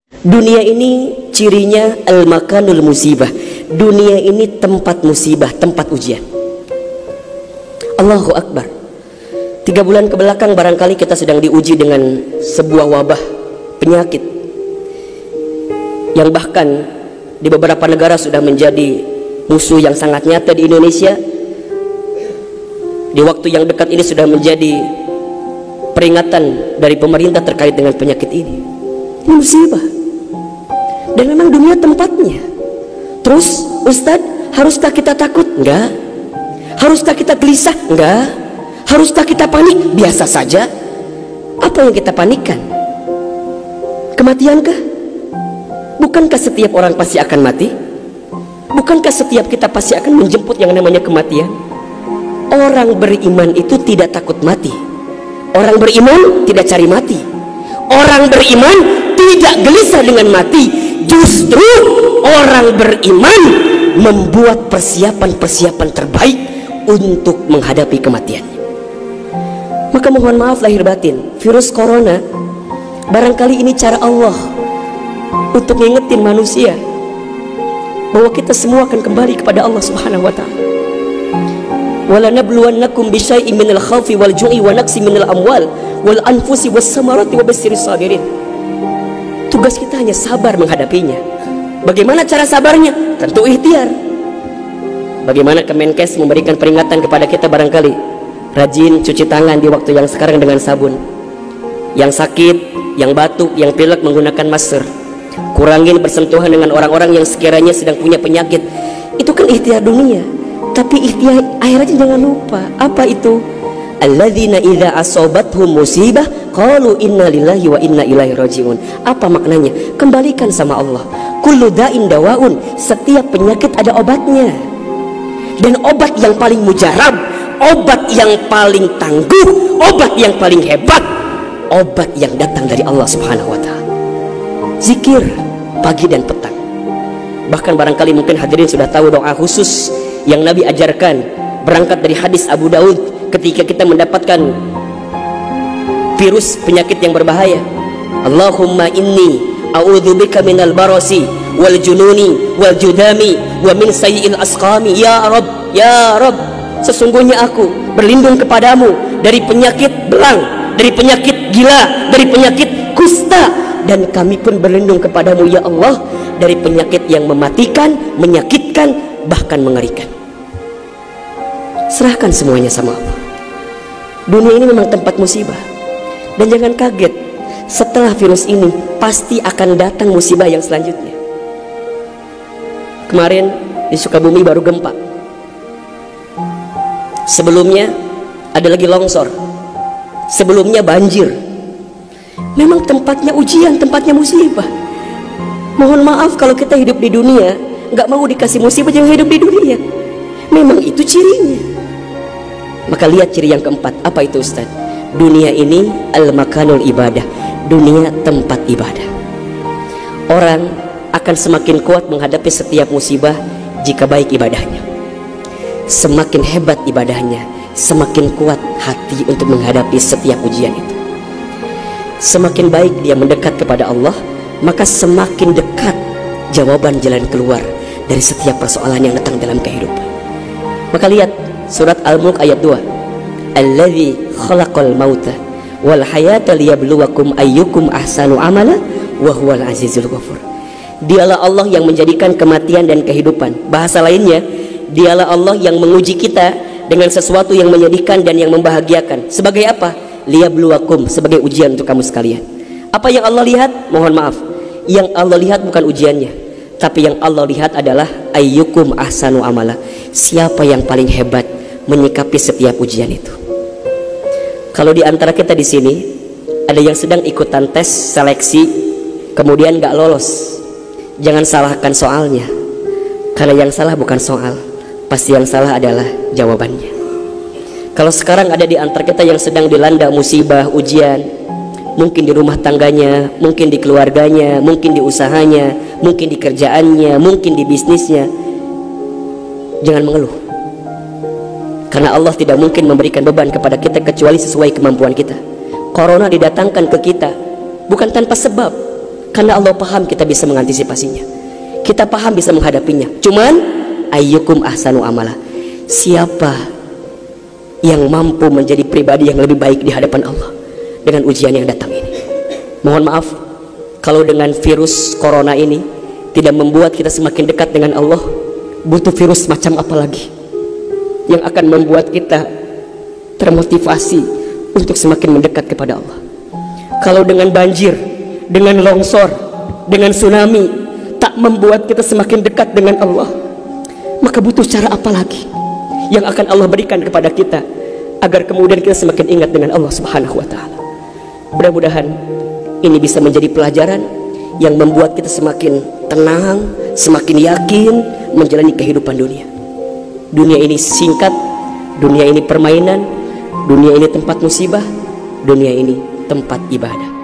Dunia ini cirinya al-makanul musibah. Dunia ini tempat musibah, tempat ujian. Allahu Akbar. 3 bulan kebelakang barangkali kita sedang diuji dengan sebuah wabah penyakit yang bahkan di beberapa negara sudah menjadi musuh yang sangat nyata. Di Indonesia di waktu yang dekat ini sudah menjadi peringatan dari pemerintah terkait dengan penyakit ini. Ini musibah. Dan memang dunia tempatnya. Terus Ustadz, haruskah kita takut? Enggak. Haruskah kita gelisah? Enggak. Haruskah kita panik? Biasa saja. Apa yang kita panikkan? Kematiankah? Bukankah setiap orang pasti akan mati? Bukankah setiap kita pasti akan menjemput yang namanya kematian? Orang beriman itu tidak takut mati. Orang beriman tidak cari mati. Orang beriman tidak gelisah dengan mati. Justru orang beriman membuat persiapan-persiapan terbaik untuk menghadapi kematian. Maka mohon maaf lahir batin, virus corona barangkali ini cara Allah untuk ngingetin manusia bahwa kita semua akan kembali kepada Allah Subhanahu wa taala. Wala nabluwannakum bisyai'in minal khaufi wal ju'i wa naqsi minal amwal wal anfusi was samarati wa basyirus sabirin. Tugas kita hanya sabar menghadapinya. Bagaimana cara sabarnya? Tentu ikhtiar. Bagaimana Kemenkes memberikan peringatan kepada kita barangkali? Rajin cuci tangan di waktu yang sekarang dengan sabun. Yang sakit, yang batuk, yang pilek menggunakan masker. Kurangin bersentuhan dengan orang-orang yang sekiranya sedang punya penyakit. Itu kan ikhtiar dunia. Tapi ikhtiar akhiratnya jangan lupa. Apa itu? Alladzina idza asobathum musibah qalu inna lillahi wa inna ilaihi rajiun. Apa maknanya? Kembalikan sama Allah. Kullu da'in dawaun. Setiap penyakit ada obatnya. Dan obat yang paling mujarab, obat yang paling tangguh, obat yang paling hebat, obat yang datang dari Allah Subhanahu wa taala. Zikir pagi dan petang. Bahkan barangkali mungkin hadirin sudah tahu doa khusus yang Nabi ajarkan berangkat dari hadis Abu Daud ketika kita mendapatkan virus penyakit yang berbahaya. Allahumma inni a'udzubika minal barasi wal jununi wal judami wa min sayyi'il asqami. Ya Rabb, ya Rabb, sesungguhnya aku berlindung kepadamu dari penyakit belang, dari penyakit gila, dari penyakit kusta, dan kami pun berlindung kepadamu ya Allah dari penyakit yang mematikan, menyakitkan, bahkan mengerikan. Serahkan semuanya sama Allah. Dunia ini memang tempat musibah. Dan jangan kaget, setelah virus ini pasti akan datang musibah yang selanjutnya. Kemarin di Sukabumi baru gempa. Sebelumnya ada lagi longsor. Sebelumnya banjir. Memang tempatnya ujian, tempatnya musibah. Mohon maaf kalau kita hidup di dunia nggak mau dikasih musibah, jangan hidup di dunia. Memang itu cirinya. Maka lihat ciri yang keempat. Apa itu Ustaz? Dunia ini al-makanul ibadah. Dunia tempat ibadah. Orang akan semakin kuat menghadapi setiap musibah jika baik ibadahnya. Semakin hebat ibadahnya, semakin kuat hati untuk menghadapi setiap ujian itu. Semakin baik dia mendekat kepada Allah, maka semakin dekat jawaban jalan keluar dari setiap persoalan yang datang dalam kehidupan. Maka lihat surat Al-Mulk ayat 2. Alladzi khalaqal mauta wal hayata liyabluwakum ayyukum ahsanu amala wa huwal azizul ghafur. Dialah Allah yang menjadikan kematian dan kehidupan. Bahasa lainnya, dialah Allah yang menguji kita dengan sesuatu yang menyedihkan dan yang membahagiakan. Sebagai apa? Liyabluwakum, sebagai ujian untuk kamu sekalian. Apa yang Allah lihat? Mohon maaf, yang Allah lihat bukan ujiannya, tapi yang Allah lihat adalah ayyukum ahsanu amala. Siapa yang paling hebat menyikapi setiap ujian itu. Kalau di antara kita di sini ada yang sedang ikutan tes seleksi kemudian gak lolos, jangan salahkan soalnya, karena yang salah bukan soal, pasti yang salah adalah jawabannya. Kalau sekarang ada di antara kita yang sedang dilanda musibah, ujian, mungkin di rumah tangganya, mungkin di keluarganya, mungkin di usahanya, mungkin di kerjaannya, mungkin di bisnisnya, jangan mengeluh, karena Allah tidak mungkin memberikan beban kepada kita kecuali sesuai kemampuan kita. Corona didatangkan ke kita bukan tanpa sebab. Karena Allah paham kita bisa mengantisipasinya, kita paham bisa menghadapinya. Cuman ayyukum ahsanu amala, siapa yang mampu menjadi pribadi yang lebih baik di hadapan Allah dengan ujian yang datang ini. Mohon maaf kalau dengan virus corona ini tidak membuat kita semakin dekat dengan Allah, butuh virus macam apa lagi yang akan membuat kita termotivasi untuk semakin mendekat kepada Allah. Kalau dengan banjir, dengan longsor, dengan tsunami tak membuat kita semakin dekat dengan Allah, maka butuh cara apa lagi yang akan Allah berikan kepada kita agar kemudian kita semakin ingat dengan Allah Subhanahu wa ta'ala. Mudah-mudahan ini bisa menjadi pelajaran yang membuat kita semakin tenang, semakin yakin menjalani kehidupan dunia. Dunia ini singkat, dunia ini permainan, dunia ini tempat musibah, dunia ini tempat ibadah.